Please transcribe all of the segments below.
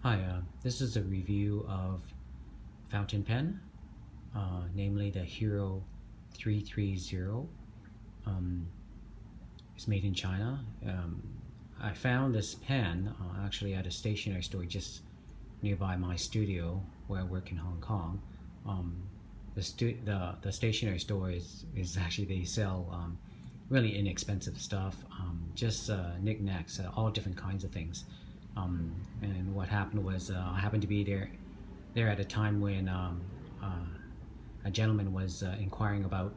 Hi, this is a review of fountain pen, namely the Hero 330. It's made in China. I found this pen actually at a stationery store just nearby my studio where I work in Hong Kong. The stationery store is actually, they sell really inexpensive stuff, just knickknacks, all different kinds of things. And what happened was I happened to be there at a time when a gentleman was inquiring about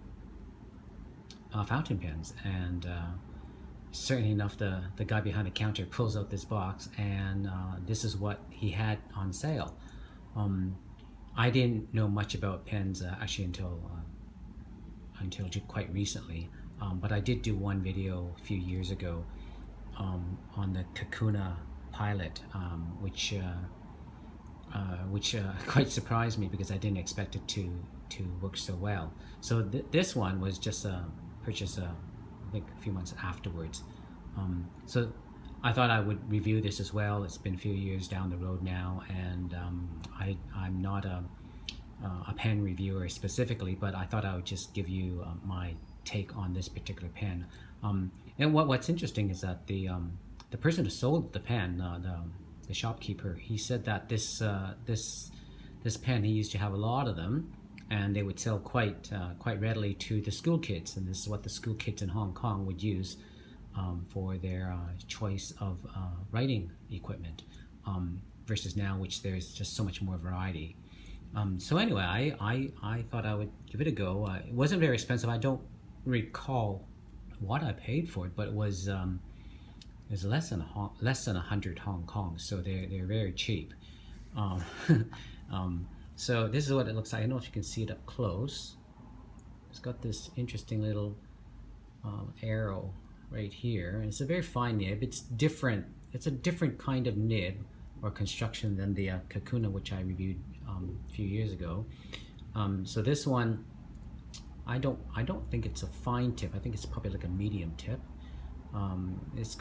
fountain pens, and certainly enough, the guy behind the counter pulls out this box, and this is what he had on sale. I didn't know much about pens actually until quite recently, but I did do one video a few years ago on the Kakuna pilot, which quite surprised me because I didn't expect it to work so well. So this one was just purchased I think a few months afterwards. So I thought I would review this as well. It's been a few years down the road now, and I'm not a pen reviewer specifically, but I thought I would just give you my take on this particular pen. And what's interesting is that the person who sold the pen, the shopkeeper, he said that this pen, he used to have a lot of them, and they would sell quite readily to the school kids, and this is what the school kids in Hong Kong would use for their choice of writing equipment, versus now, which there's just so much more variety. So anyway, I thought I would give it a go. It wasn't very expensive. I don't recall what I paid for it, but it was less than 100 Hong Kong, so they're very cheap. Um, so this is what it looks like. I don't know if you can see it up close. It's got this interesting little arrow right here, and it's a very fine nib. It's different. It's a different kind of nib or construction than the Kakuna, which I reviewed a few years ago. So this one, I don't think it's a fine tip. I think it's probably like a medium tip. It's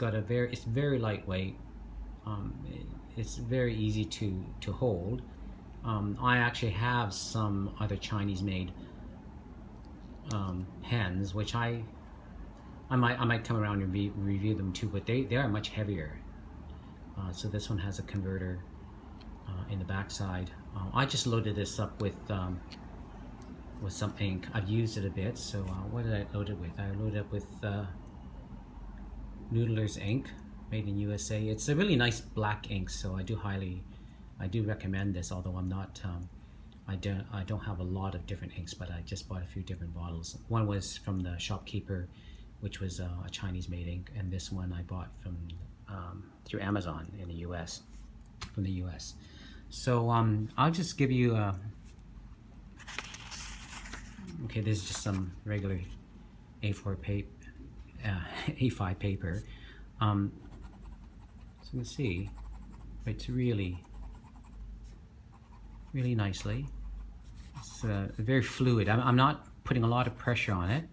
very lightweight. It's very easy to hold. I actually have some other Chinese-made pens, which I might come around and review them too, but they are much heavier. So this one has a converter in the backside. I just loaded this up with some ink. I've used it a bit. So what did I load it with? I loaded it with Noodler's ink, made in USA. It's a really nice black ink, so I do recommend this. Although I'm not, I don't have a lot of different inks, but I just bought a few different bottles. One was from the shopkeeper, which was a Chinese-made ink, and this one I bought from through Amazon in the U.S. from the U.S. So I'll just give you okay, this is just some regular A4 paper, A5 paper. So you can see it's really nicely. It's very fluid. I'm not putting a lot of pressure on it.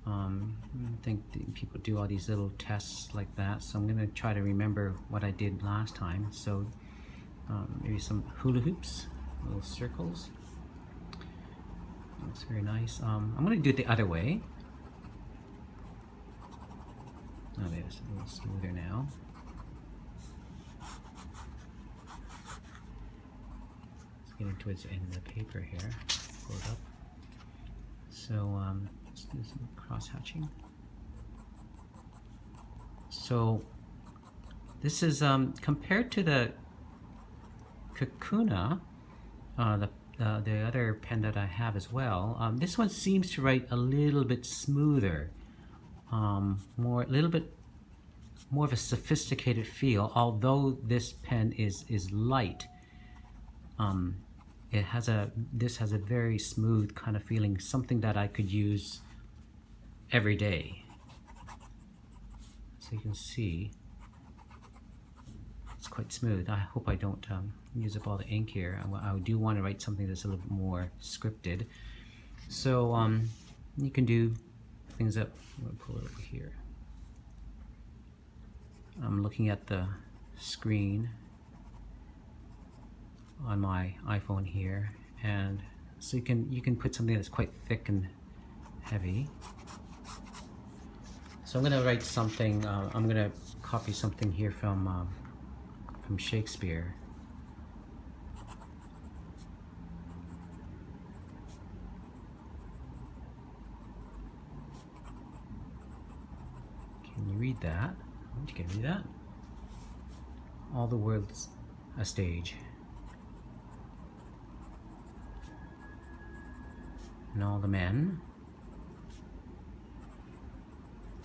I think people do all these little tests like that, so I'm going to try to remember what I did last time. So maybe some hula hoops, little circles. Looks very nice. I'm going to do it the other way. Oh, there's a little smoother now. It's getting towards the end of the paper here. Pull it up. So let's do some cross hatching. So this is compared to the Kakuna, the other pen that I have as well. This one seems to write a little bit smoother, a little bit more of a sophisticated feel. Although this pen is light, this has a very smooth kind of feeling, something that I could use every day. So you can see it's quite smooth. I hope I don't use up all the ink here. I do want to write something that's a little bit more scripted. So you can do things up. I'm going to pull it over here. I'm looking at the screen on my iPhone here, and so you can put something that's quite thick and heavy. So I'm going to write something. I'm going to copy something here from Shakespeare. Can you read that? You can read that. All the world's a stage, and all the men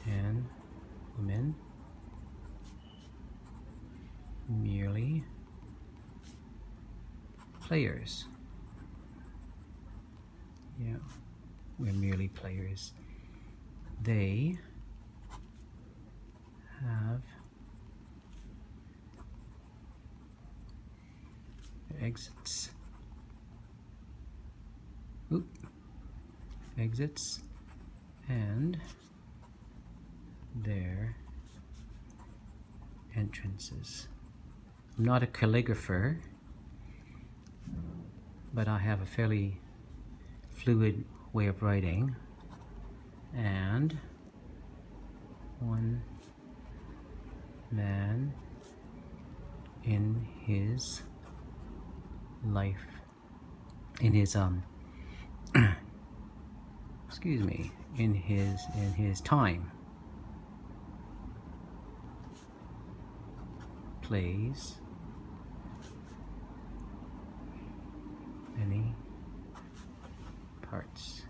and women merely players. Yeah, we're merely players. They have exits. Exits and their entrances. I'm not a calligrapher, but I have a fairly fluid way of writing, and one man in his life, in his excuse me, in his time, plays many parts.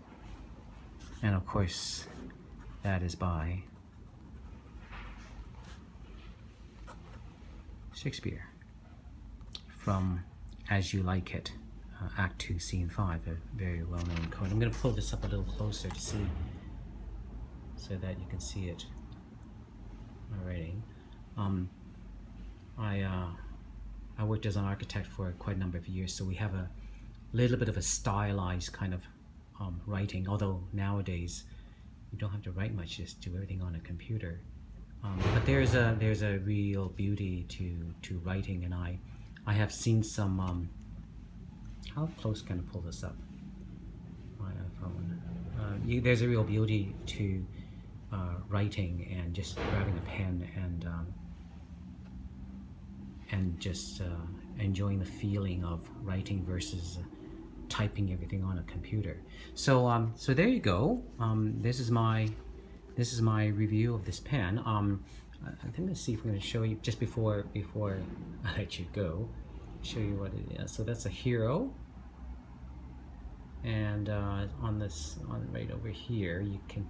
And of course, that is by Shakespeare from As You Like It, Act 2, Scene 5, a very well-known quote. I'm going to pull this up a little closer to see, so that you can see it. My writing. I worked as an architect for quite a number of years, so we have a little bit of a stylized kind of writing, although nowadays you don't have to write much, just do everything on a computer. But there's a real beauty to writing, and I have seen some, how close can I pull this up? My iPhone. There's a real beauty to writing and just grabbing a pen and just enjoying the feeling of writing versus typing everything on a computer. So so there you go. This is my review of this pen. I think let's see if we're going to show you just before I let you go. Show you what it is. So that's a Hero, and on right over here you can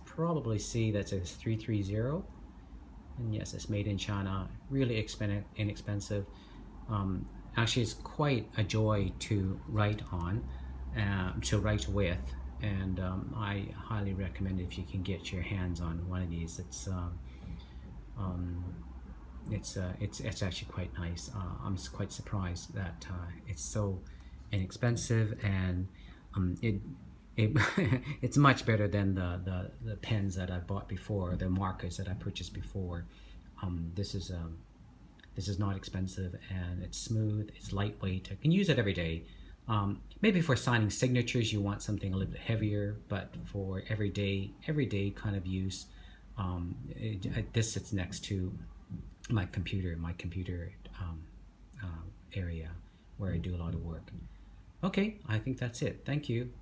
probably see that says 330. And yes, it's made in China, really inexpensive. Actually, it's quite a joy to write on, to write with, and I highly recommend it if you can get your hands on one of these. It's actually quite nice. I'm quite surprised that it's so inexpensive, and it's much better than the pens that I bought before, the markers that I purchased before. This is not expensive, and it's smooth, it's lightweight. I can use it every day. Maybe for signing signatures you want something a little bit heavier, but for everyday kind of use, this sits next to my computer area where I do a lot of work. Okay, I think that's it. Thank you.